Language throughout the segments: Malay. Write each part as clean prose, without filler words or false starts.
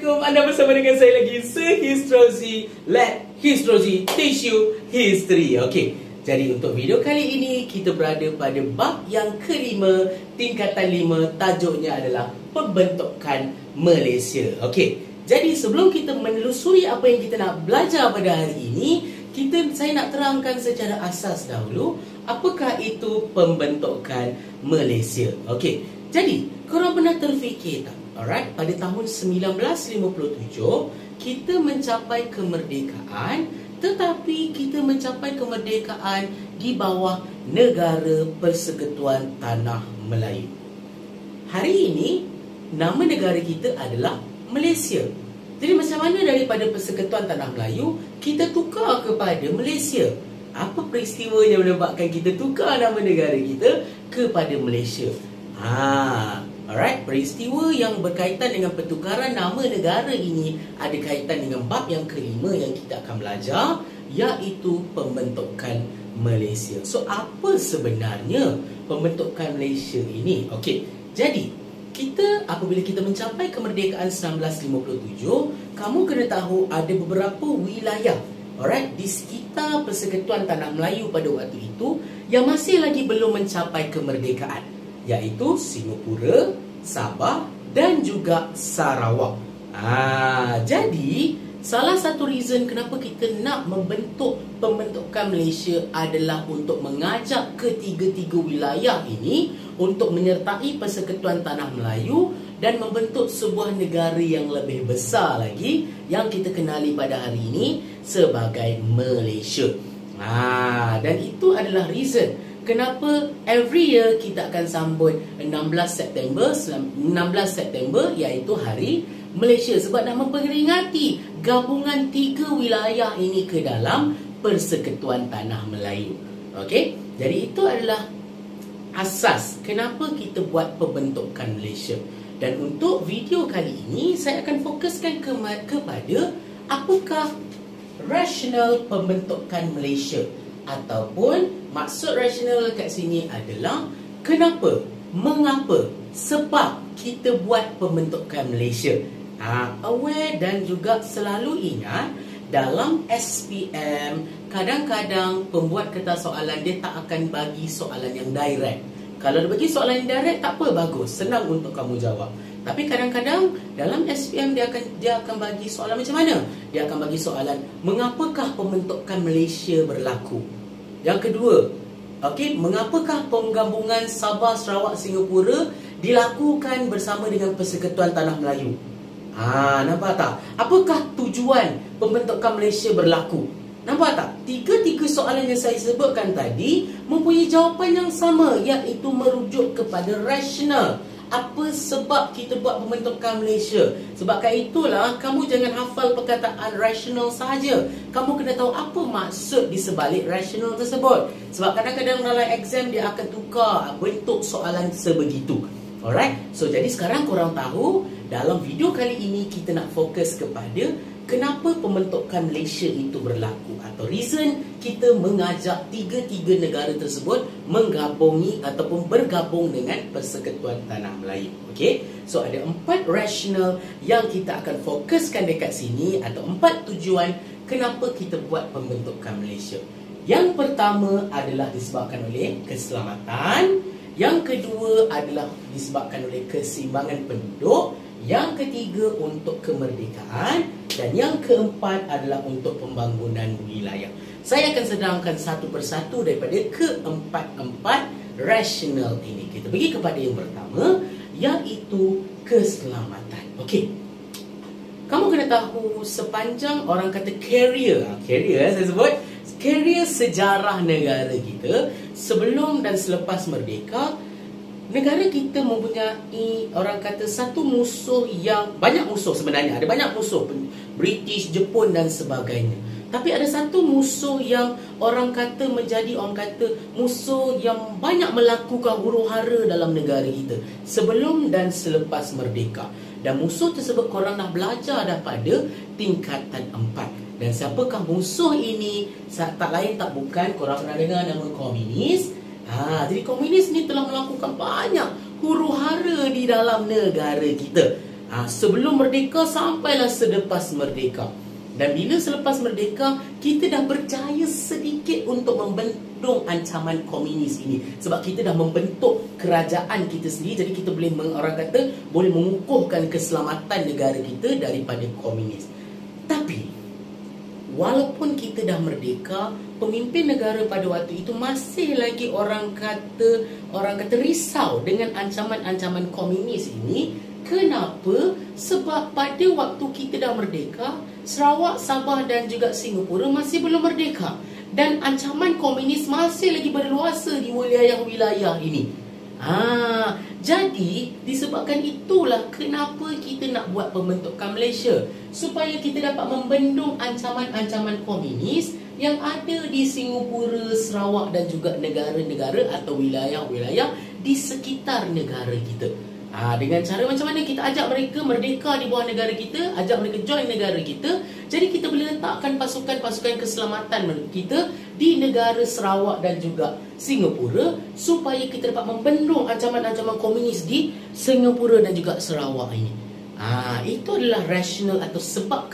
Assalamualaikum, anda bersama dengan saya lagi, Sehistrozi. Let Histrozi teach you history. Okey, jadi untuk video kali ini kita berada pada bab yang kelima, tingkatan 5. Tajuknya adalah pembentukan Malaysia. Okey, jadi sebelum kita menelusuri apa yang kita nak belajar pada hari ini, saya nak terangkan secara asas dahulu apakah itu pembentukan Malaysia. Okey, jadi korang pernah terfikir tak? Alright, pada tahun 1957 kita mencapai kemerdekaan, tetapi kita mencapai kemerdekaan di bawah Negara Persekutuan Tanah Melayu. Hari ini nama negara kita adalah Malaysia. Jadi macam mana daripada Persekutuan Tanah Melayu kita tukar kepada Malaysia? Apa peristiwa yang menyebabkan kita tukar nama negara kita kepada Malaysia? Alright, peristiwa yang berkaitan dengan pertukaran nama negara ini ada kaitan dengan bab yang kelima yang kita akan belajar, iaitu pembentukan Malaysia. So, apa sebenarnya pembentukan Malaysia ini? Okey, jadi apabila kita mencapai kemerdekaan 1957, kamu kena tahu ada beberapa wilayah, alright, di sekitar Persekutuan Tanah Melayu pada waktu itu yang masih lagi belum mencapai kemerdekaan, iaitu Singapura, Sabah dan juga Sarawak. Jadi salah satu reason kenapa kita nak membentuk pembentukan Malaysia adalah untuk mengajak ketiga-tiga wilayah ini untuk menyertai Persekutuan Tanah Melayu dan membentuk sebuah negara yang lebih besar lagi yang kita kenali pada hari ini sebagai Malaysia. Dan itu adalah reason kenapa every year kita akan sambut 16 September iaitu Hari Malaysia, sebab nak memperingati gabungan tiga wilayah ini ke dalam Persekutuan Tanah Melayu. Okey, jadi itu adalah asas kenapa kita buat pembentukan Malaysia. Dan untuk video kali ini saya akan fokuskan kepada apakah rasional pembentukan Malaysia, ataupun maksud rasional kat sini adalah kenapa, mengapa, sebab kita buat pembentukan Malaysia. Aware dan juga selalu ingat dalam SPM kadang-kadang pembuat kertas soalan dia tak akan bagi soalan yang direct. Kalau dia bagi soalan yang direct tak apa, bagus, senang untuk kamu jawab. Tapi kadang-kadang dalam SPM dia akan bagi soalan macam mana? Dia akan bagi soalan, mengapakah pembentukan Malaysia berlaku? Yang kedua, okey, mengapakah penggabungan Sabah, Sarawak, Singapura dilakukan bersama dengan Persekutuan Tanah Melayu? Nampak tak? Apakah tujuan pembentukan Malaysia berlaku? Nampak tak? Tiga-tiga soalan yang saya sebutkan tadi mempunyai jawapan yang sama, iaitu merujuk kepada rasional. Apa sebab kita buat pembentukan Malaysia? Sebabkan itulah kamu jangan hafal perkataan rasional sahaja. Kamu kena tahu apa maksud di sebalik rasional tersebut. Sebab kadang-kadang dalam exam dia akan tukar bentuk soalan sebegitu. Alright, so jadi sekarang korang tahu dalam video kali ini kita nak fokus kepada kenapa pembentukan Malaysia itu berlaku, atau reason kita mengajak tiga-tiga negara tersebut menggabungi ataupun bergabung dengan Persekutuan Tanah Melayu. Okey, so ada 4 rasional yang kita akan fokuskan dekat sini, atau 4 tujuan kenapa kita buat pembentukan Malaysia. Yang pertama adalah disebabkan oleh keselamatan. Yang kedua adalah disebabkan oleh keseimbangan penduduk. Yang ketiga untuk kemerdekaan. Dan yang keempat adalah untuk pembangunan wilayah. Saya akan sedangkan satu persatu daripada keempat-empat rasional ini. Kita pergi kepada yang pertama, iaitu keselamatan. Okey, kamu kena tahu sepanjang orang kata career saya sebut career sejarah negara kita, sebelum dan selepas merdeka, negara kita mempunyai orang kata satu musuh yang banyak musuh sebenarnya. Ada banyak musuh, British, Jepun dan sebagainya. Tapi ada satu musuh yang orang kata musuh yang banyak melakukan huru-hara dalam negara kita sebelum dan selepas merdeka. Dan musuh tersebut korang dah belajar dah pada tingkatan 4. Dan siapakah musuh ini? Tak lain tak bukan, korang pernah dengar nama komunis. Jadi komunis ni telah melakukan banyak huru-hara di dalam negara kita. Sebelum merdeka sampailah selepas merdeka. Dan bila selepas merdeka, kita dah berjaya sedikit untuk membendung ancaman komunis ini. Sebab kita dah membentuk kerajaan kita sendiri. Jadi kita boleh, orang kata, boleh mengukuhkan keselamatan negara kita daripada komunis. Tapi walaupun kita dah merdeka, pemimpin negara pada waktu itu masih lagi orang kata risau dengan ancaman-ancaman komunis ini. Kenapa? Sebab pada waktu kita dah merdeka, Sarawak, Sabah dan juga Singapura masih belum merdeka. Dan ancaman komunis masih lagi berluasa di wilayah-wilayah ini. Jadi disebabkan itulah kenapa kita nak buat pembentukan Malaysia, supaya kita dapat membendung ancaman-ancaman komunis yang ada di Singapura, Sarawak dan juga negara-negara atau wilayah-wilayah di sekitar negara kita. Dengan cara macam mana kita ajak mereka merdeka di bawah negara kita, ajak mereka join negara kita. Jadi kita boleh letakkan pasukan-pasukan keselamatan kita di negara Sarawak dan juga Singapura, supaya kita dapat membendung ancaman-ancaman komunis di Singapura dan juga Sarawak ini. Itu adalah rasional atau sebab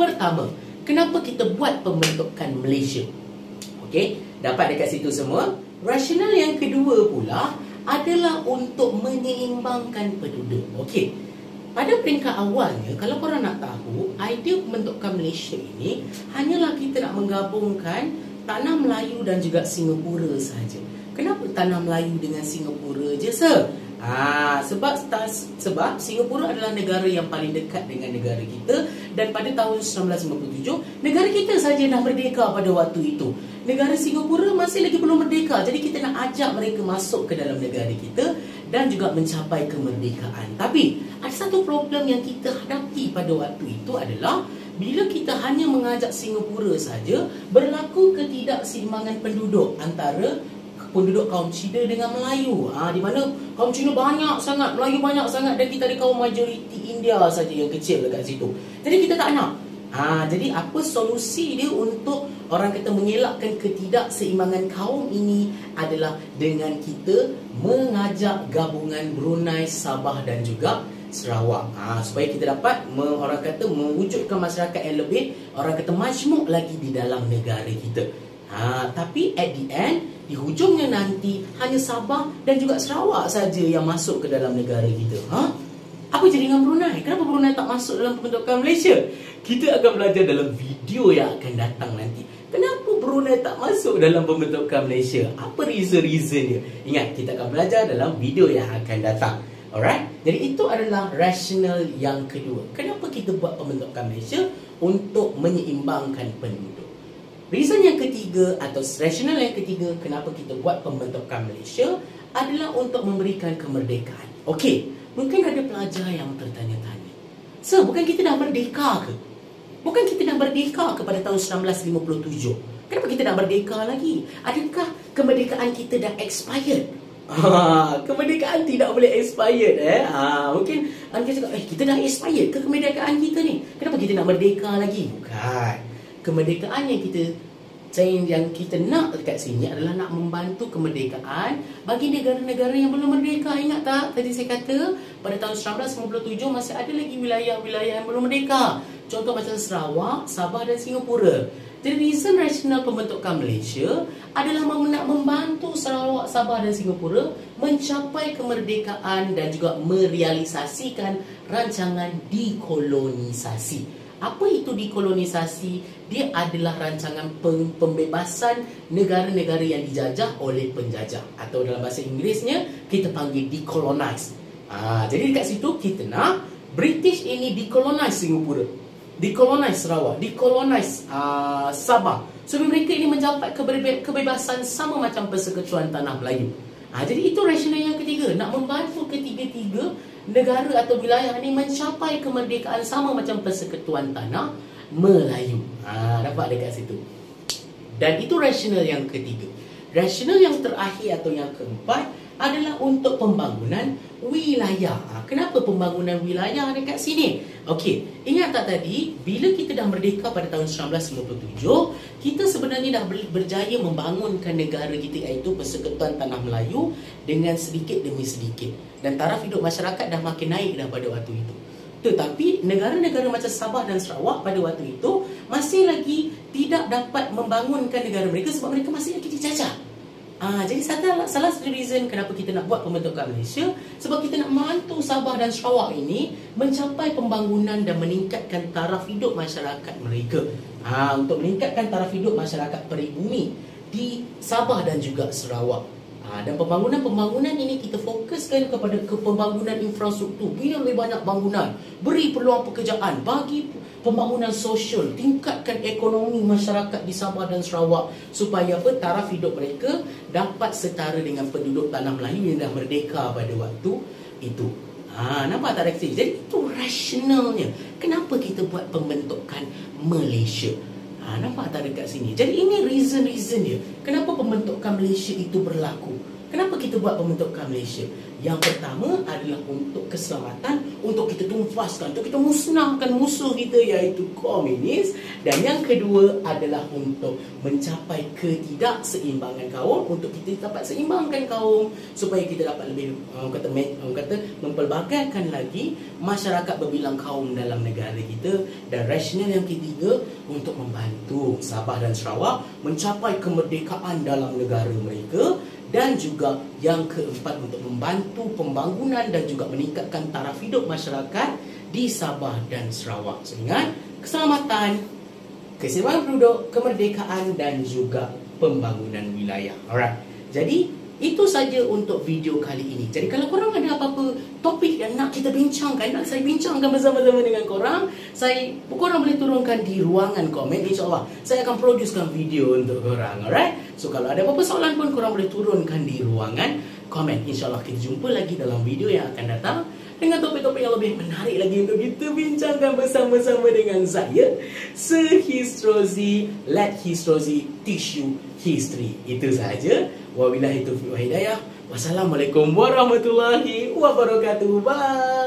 pertama kenapa kita buat pembentukan Malaysia. Okey, dapat dekat situ semua. Rasional yang kedua pula adalah untuk menyeimbangkan penduduk. Okey, pada peringkat awalnya, kalau korang nak tahu, idea pembentukan Malaysia ini hanyalah kita nak menggabungkan tanah Melayu dan juga Singapura sahaja. Kenapa tanah Melayu dengan Singapura je, sir? Sebab Singapura adalah negara yang paling dekat dengan negara kita. Dan pada tahun 1957, negara kita saja dah merdeka pada waktu itu. Negara Singapura masih lagi belum merdeka. Jadi kita nak ajak mereka masuk ke dalam negara kita dan juga mencapai kemerdekaan. Tapi ada satu problem yang kita hadapi pada waktu itu adalah bila kita hanya mengajak Singapura saja, berlaku ketidakseimbangan penduduk antara penduduk kaum Cina dengan Melayu. Di mana kaum Cina banyak sangat, Melayu banyak sangat, dan kita ada kaum majoriti India saja yang kecil dekat situ. Jadi kita tak nak. Jadi apa solusi dia untuk orang kata mengelakkan ketidakseimbangan kaum ini adalah dengan kita mengajak gabungan Brunei, Sabah dan juga Sarawak, supaya kita dapat orang kata mewujudkan masyarakat yang lebih orang kata majmuk lagi di dalam negara kita. Tapi at the end, di hujungnya nanti hanya Sabah dan juga Sarawak saja yang masuk ke dalam negara kita. Apa jadi dengan Brunei? Kenapa Brunei tak masuk dalam pembentukan Malaysia? Kita akan belajar dalam video yang akan datang nanti. Kenapa Brunei tak masuk dalam pembentukan Malaysia? Apa reason dia? Ingat, kita akan belajar dalam video yang akan datang. Alright? Jadi itu adalah rasional yang kedua. Kenapa kita buat pembentukan Malaysia? Untuk menyeimbangkan penduduk. Reason yang ketiga atau rasional yang ketiga kenapa kita buat pembentukan Malaysia adalah untuk memberikan kemerdekaan. Okey, mungkin ada pelajar yang tertanya-tanya, "Sir, bukan kita dah merdeka ke? Bukan kita dah merdeka ke pada tahun 1957? Kenapa kita dah merdeka lagi? Adakah kemerdekaan kita dah expired?" Kemerdekaan tidak boleh expired. Mungkin anda cakap, kita dah expired ke kemerdekaan kita ni? Kenapa kita nak merdeka lagi? Bukan. Kemerdekaan yang kita nak dekat sini adalah nak membantu kemerdekaan bagi negara-negara yang belum merdeka. Ingat tak tadi saya kata pada tahun 1957 masih ada lagi wilayah-wilayah yang belum merdeka. Contoh macam Sarawak, Sabah dan Singapura. Jadi reason rasional pembentukan Malaysia adalah nak membantu Sarawak, Sabah dan Singapura mencapai kemerdekaan dan juga merealisasikan rancangan dekolonisasi. Apa itu dekolonisasi? Dia adalah rancangan pembebasan negara-negara yang dijajah oleh penjajah, atau dalam bahasa Inggerisnya kita panggil decolonize. Jadi dekat situ kita nak British ini decolonize Singapura, decolonize Sarawak, decolonize Sabah, supaya mereka ini mencapai kebebasan sama macam Persekutuan Tanah Melayu. Jadi itu rasional yang ketiga, nak membantu ketiga-tiga negara atau wilayah ini mencapai kemerdekaan sama macam Persekutuan Tanah Melayu. Dapat dekat situ. Dan itu rasional yang ketiga. Rasional yang terakhir atau yang keempat adalah untuk pembangunan wilayah. Kenapa pembangunan wilayah dekat sini? Okey, ingat tak tadi bila kita dah merdeka pada tahun 1957, kita sebenarnya dah berjaya membangunkan negara kita, iaitu Persekutuan Tanah Melayu, dengan sedikit demi sedikit. Dan taraf hidup masyarakat dah makin naik dah pada waktu itu. Tetapi negara-negara macam Sabah dan Sarawak pada waktu itu masih lagi tidak dapat membangunkan negara mereka sebab mereka masih lagi dijajah. Jadi salah satu reason kenapa kita nak buat pembentukan Malaysia, sebab kita nak membantu Sabah dan Sarawak ini mencapai pembangunan dan meningkatkan taraf hidup masyarakat mereka. Untuk meningkatkan taraf hidup masyarakat peribumi di Sabah dan juga Sarawak. Dan pembangunan ini kita fokuskan kepada pembangunan infrastruktur. Bila lebih banyak bangunan, beri peluang pekerjaan, bagi pembangunan sosial, tingkatkan ekonomi masyarakat di Sabah dan Sarawak supaya taraf hidup mereka dapat setara dengan penduduk tanah Melayu yang dah merdeka pada waktu itu. Nampak tak reaksi? Jadi itu rasionalnya kenapa kita buat pembentukan Malaysia. Nampak tak dekat sini? Jadi ini reason dia. Kenapa pembentukan Malaysia itu berlaku? Kenapa kita buat pembentukan Malaysia? Yang pertama adalah untuk keselamatan, untuk kita tumpaskan, untuk kita musnahkan musuh kita iaitu komunis. Dan yang kedua adalah untuk mencapai ketidakseimbangan kaum, untuk kita dapat seimbangkan kaum supaya kita dapat lebih mempelbagaikan lagi masyarakat berbilang kaum dalam negara kita. Dan rasional yang ketiga untuk membantu Sabah dan Sarawak mencapai kemerdekaan dalam negara mereka. Dan juga yang keempat untuk membantu pembangunan dan juga meningkatkan taraf hidup masyarakat di Sabah dan Sarawak. So, ingat, keselamatan, keseimbangan penduduk, kemerdekaan dan juga pembangunan wilayah. Alright. Jadi itu saja untuk video kali ini. Jadi kalau korang ada apa-apa topik yang nak kita bincangkan, nak saya bincangkan bersama-sama dengan korang, korang boleh turunkan di ruangan komen. InsyaAllah saya akan producekan video untuk korang. Alright. So kalau ada apa-apa soalan pun korang boleh turunkan di ruangan komen. InsyaAllah kita jumpa lagi dalam video yang akan datang dengan topik-topik yang lebih menarik lagi untuk kita bincangkan bersama-sama dengan saya, Sir Histrozi. Let Histrozi teach you history. Itu sahaja. Wabillahi taufiq wal hidayah. Wassalamualaikum warahmatullahi wabarakatuh. Bye.